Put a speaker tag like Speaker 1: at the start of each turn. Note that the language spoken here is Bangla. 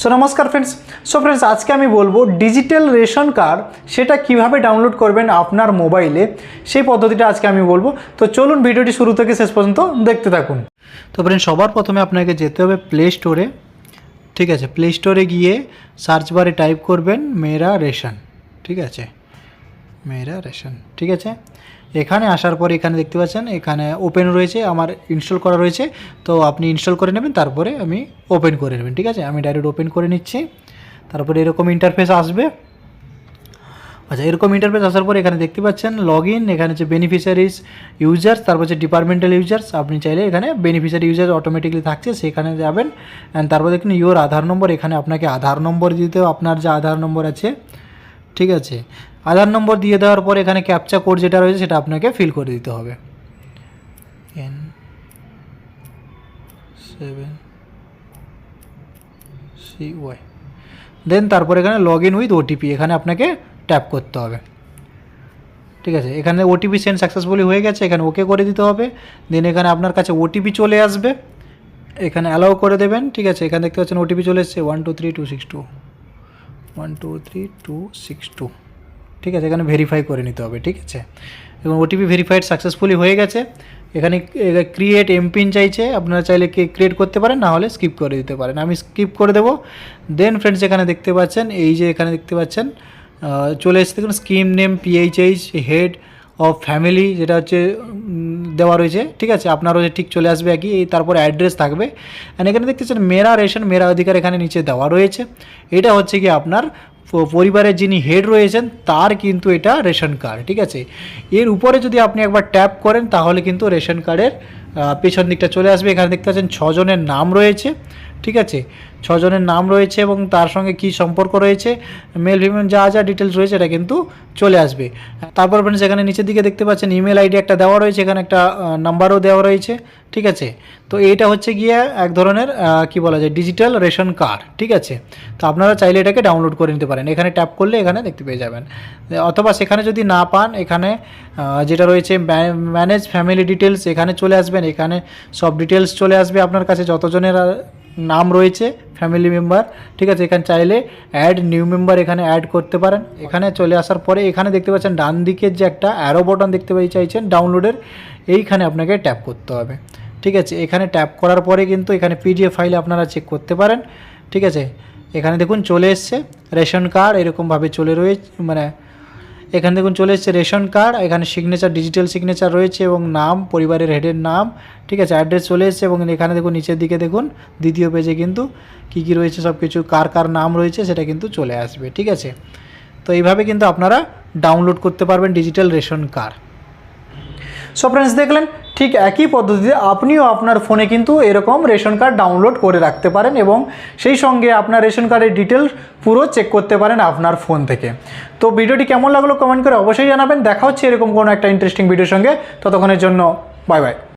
Speaker 1: সো নমস্কার ফ্রেন্ডস আজকে আমি বলবো ডিজিটাল রেশন কার্ড সেটা কিভাবে ডাউনলোড করবেন আপনার মোবাইলে, সেই পদ্ধতিটা আজকে আমি বলবো। তো চলুন ভিডিওটি শুরু থেকে শেষ পর্যন্ত দেখতে থাকুন। তো ফ্রেন্ডস সবার প্রথমে আপনাকে যেতে হবে প্লে স্টোরে। ঠিক আছে, প্লে স্টোরে গিয়ে সার্চ বারে টাইপ করবেন মেরা রেশন। ঠিক আছে, মেরা রেশন। ঠিক আছে, এখানে আসার পরে এখানে দেখতে পাচ্ছেন এখানে ওপেন রয়েছে, আমার ইনস্টল করা রয়েছে। তো আপনি ইনস্টল করে নেবেন, তারপরে আমি ওপেন করে নেবেন। ঠিক আছে, আমি ডাইরেক্ট ওপেন করে নিচ্ছি। তারপরে এরকম ইন্টারফেস আসবে। আচ্ছা, এরকম ইন্টারফেস আসার পরে এখানে দেখতে পাচ্ছেন লগ ইন, এখানে হচ্ছে বেনিফিশিয়ারিজ ইউজার্স, তারপর হচ্ছে ডিপার্টমেন্টাল ইউজার্স। আপনি চাইলে এখানে বেনিফিশিয়ারি ইউজার অটোমেটিকলি থাকছে, সেখানে যাবেন। অ্যান্ড তারপর দেখুন ইওর আধার নম্বর, এখানে আপনাকে আধার নম্বর দিতে হবে, আপনার যে আধার নম্বর আছে। ঠিক আছে, আধার নম্বর দিয়ে দেওয়ার পর এখানে ক্যাপচা কোড যেটা রয়েছে সেটা আপনাকে ফিল করে দিতে হবে। N7CY। দেন তারপর এখানে লগ ইন উইথ ওটিপি, এখানে আপনাকে ট্যাপ করতে হবে। ঠিক আছে, এখানে ওটিপি সেন্ড সাকসেসফুলি হয়ে গেছে, এখানে ওকে করে দিতে হবে। দেন এখানে আপনার কাছে ওটিপি চলে আসবে, এখানে অ্যালাউ করে দেবেন। ঠিক আছে, এখানে দেখতে পাচ্ছেন ওটিপি চলে এসেছে 123262 123262। ঠিক আছে, এখানে ভেরিফাই করে নিতে হবে। ঠিক আছে, এবং ওটিপি ভেরিফাইড সাকসেসফুলি হয়ে গেছে। এখানে ক্রিয়েট এমপিন চাইছে, আপনারা চাইলে ক্রিয়েট করতে পারেন, না হলে স্কিপ করে দিতে পারেন। আমি স্কিপ করে দেবো। দেন ফ্রেন্ডস এখানে দেখতে পাচ্ছেন এই যে এখানে দেখতে পাচ্ছেন চলে এসেছে দেখুন scheme name PHH head of family, যেটা হচ্ছে দেওয়া রয়েছে। ঠিক আছে, আপনারও ঠিক চলে আসবে একই, এই তারপরে অ্যাড্রেস থাকবে। অ্যান্ড এখানে দেখতেছেন মেরা রেশন মেরা অধিকার, এখানে নিচে দেওয়া রয়েছে। এটা হচ্ছে কি আপনার পরিবারের যিনি হেড রয়েছেন তার কিন্তু এটা রেশন কার্ড। ঠিক আছে, এর উপরে যদি আপনি একবার ট্যাপ করেন তাহলে কিন্তু রেশন কার্ডের পেছন দিকটা চলে আসবে। এখানে দেখতে পাচ্ছেন 6 জনের নাম রয়েছে। ঠিক আছে, 6 জনের নাম রয়েছে এবং তার সঙ্গে কি সম্পর্ক রয়েছে, মেল ফিমেল যা যা ডিটেলস রয়েছে এটা কিন্তু চলে আসবে। তারপর ফ্রেন্ডস এখানে নিচের দিকে দেখতে পাচ্ছেন ইমেল আইডি একটা দেওয়া রয়েছে, এখানে একটা নাম্বারও দেওয়া রয়েছে। ঠিক আছে, তো এইটা হচ্ছে গিয়ে এক ধরনের কি বলা যায় ডিজিটাল রেশন কার্ড। ঠিক আছে, তো আপনারা চাইলে এটাকে ডাউনলোড করে নিতে পারেন, এখানে ট্যাপ করলে এখানে দেখতে পেয়ে যাবেন। অথবা সেখানে যদি না পান, এখানে যেটা রয়েছে ম্যানেজ ফ্যামিলি ডিটেলস, এখানে চলে আসবেন, এখানে সব ডিটেলস চলে আসবে আপনার কাছে যতজনের নাম রয়েছে ফ্যামিলি মেম্বার। ঠিক আছে, এখানে চাইলে অ্যাড নিউ মেম্বার এখানে অ্যাড করতে পারেন। এখানে চলে আসার পরে এখানে দেখতে পাচ্ছেন ডান দিকের যে একটা অ্যারো বটন দেখতে চাইছেন ডাউনলোডের, এইখানে আপনাকে ট্যাপ করতে হবে। ঠিক আছে, এখানে ট্যাপ করার পরে কিন্তু এখানে PDF ফাইলে আপনারা চেক করতে পারেন। ঠিক আছে, এখানে দেখুন চলে এসছে রেশন কার্ড, এরকমভাবে চলে রয়েছে, মানে এখানে দেখুন চলে এসছে রেশন কার্ড, এখানে সিগনেচার ডিজিটাল সিগনেচার রয়েছে এবং নাম পরিবারের হেডের নাম। ঠিক আছে, অ্যাড্রেস চলে এসছে এবং এখানে দেখুন নিচের দিকে দেখুন দ্বিতীয় পেজে কিন্তু কী কী রয়েছে সব কিছু, কার কার নাম রয়েছে সেটা কিন্তু চলে আসবে। ঠিক আছে, তো এইভাবে কিন্তু আপনারা ডাউনলোড করতে পারবেন digital ration card. So friends দেখলেন, ঠিক একই পদ্ধতিতে আপনিও আপনার ফোনে কিন্তু এরকম রেশন কার্ড ডাউনলোড করে রাখতে পারেন এবং সেই সঙ্গে আপনার রেশন কার্ডের ডিটেলস পুরো চেক করতে পারেন আপনার ফোন থেকে। তো ভিডিওটি কেমন লাগলো কমেন্ট করে অবশ্যই জানাবেন। দেখা হচ্ছে এরকম কোনো একটা ইন্টারেস্টিং ভিডিওর সঙ্গে, ততক্ষণের জন্য বাই বাই।